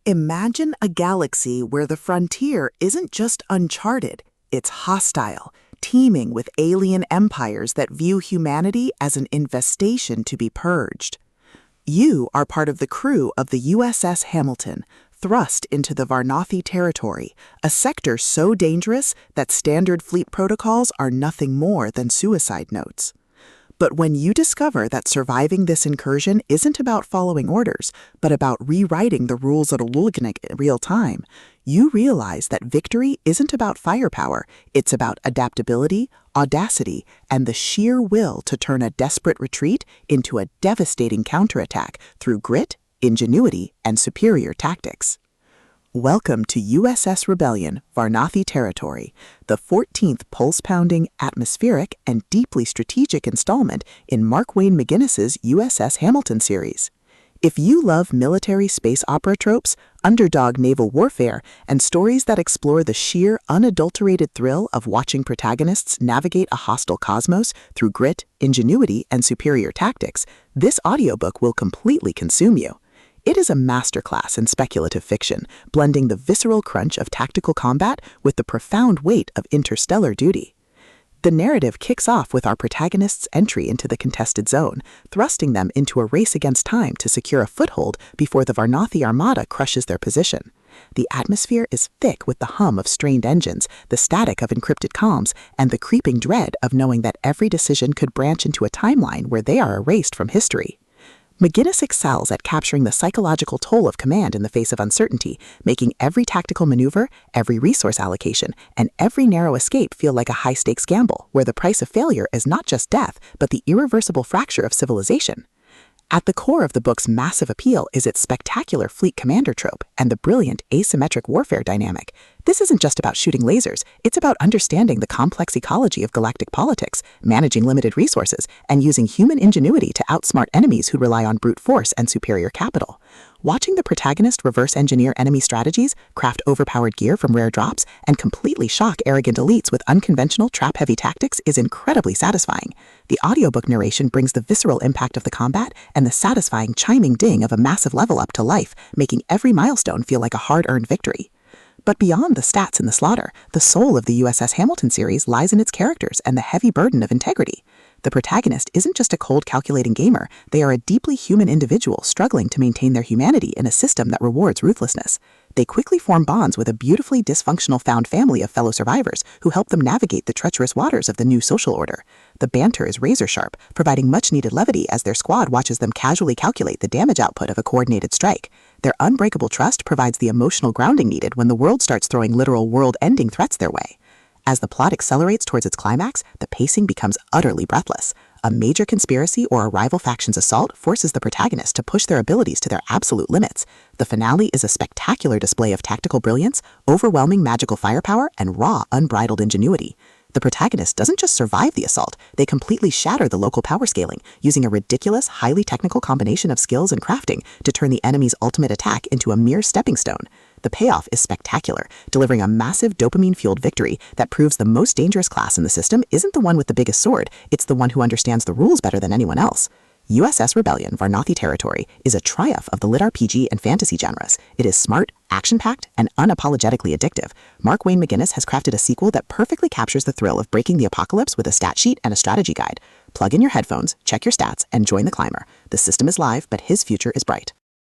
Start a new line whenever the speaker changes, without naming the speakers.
Imagine a galaxy where the frontier isn't just uncharted, it's hostile, teeming with alien empires that view humanity as an infestation to be purged. You are part of the crew of the USS Hamilton, thrust into the Varnathi Territory, a sector so dangerous that standard fleet protocols are nothing more than suicide notes. But when you discover that surviving this incursion isn't about following orders, but about rewriting the rules of the Lulgnik in real time, you realize that victory isn't about firepower, it's about adaptability, audacity, and the sheer will to turn a desperate retreat into a devastating counterattack through grit, ingenuity, and superior tactics. Welcome to USS Rebellion, Varnathi Territory, the 14th pulse-pounding, atmospheric, and deeply strategic installment in Mark Wayne McGinnis's USS Hamilton series. If you love military space opera tropes, underdog naval warfare, and stories that explore the sheer, unadulterated thrill of watching protagonists navigate a hostile cosmos through grit, ingenuity, and superior tactics, this audiobook will completely consume you. It is a masterclass in speculative fiction, blending the visceral crunch of tactical combat with the profound weight of interstellar duty. The narrative kicks off with our protagonist's entry into the contested zone, thrusting them into a race against time to secure a foothold before the Varnathi Armada crushes their position. The atmosphere is thick with the hum of strained engines, the static of encrypted comms, and the creeping dread of knowing that every decision could branch into a timeline where they are erased from history. McGinnis excels at capturing the psychological toll of command in the face of uncertainty, making every tactical maneuver, every resource allocation, and every narrow escape feel like a high-stakes gamble, where the price of failure is not just death, but the irreversible fracture of civilization. At the core of the book's massive appeal is its spectacular fleet commander trope and the brilliant asymmetric warfare dynamic. This isn't just about shooting lasers, it's about understanding the complex ecology of galactic politics, managing limited resources, and using human ingenuity to outsmart enemies who rely on brute force and superior capital. Watching the protagonist reverse engineer enemy strategies, craft overpowered gear from rare drops, and completely shock arrogant elites with unconventional trap-heavy tactics is incredibly satisfying. The audiobook narration brings the visceral impact of the combat and the satisfying chiming ding of a massive level up to life, making every milestone feel like a hard-earned victory. But beyond the stats and the slaughter, the soul of the USS Hamilton series lies in its characters and the heavy burden of integrity. The protagonist isn't just a cold, calculating gamer, they are a deeply human individual struggling to maintain their humanity in a system that rewards ruthlessness. They quickly form bonds with a beautifully dysfunctional found family of fellow survivors who help them navigate the treacherous waters of the new social order. The banter is razor-sharp, providing much-needed levity as their squad watches them casually calculate the damage output of a coordinated strike. Their unbreakable trust provides the emotional grounding needed when the world starts throwing literal world-ending threats their way. As the plot accelerates towards its climax, the pacing becomes utterly breathless. A major conspiracy or a rival faction's assault forces the protagonist to push their abilities to their absolute limits. The finale is a spectacular display of tactical brilliance, overwhelming magical firepower, and raw, unbridled ingenuity. The protagonist doesn't just survive the assault, they completely shatter the local power scaling, using a ridiculous, highly technical combination of skills and crafting to turn the enemy's ultimate attack into a mere stepping stone. The payoff is spectacular, delivering a massive dopamine-fueled victory that proves the most dangerous class in the system isn't the one with the biggest sword, it's the one who understands the rules better than anyone else. USS Rebellion, Varnathi Territory is a triumph of the LitRPG and fantasy genres. It is smart, action-packed, and unapologetically addictive. Mark Wayne McGinnis has crafted a sequel that perfectly captures the thrill of breaking the apocalypse with a stat sheet and a strategy guide. Plug in your headphones, check your stats, and join the climber. The system is live, but his future is bright.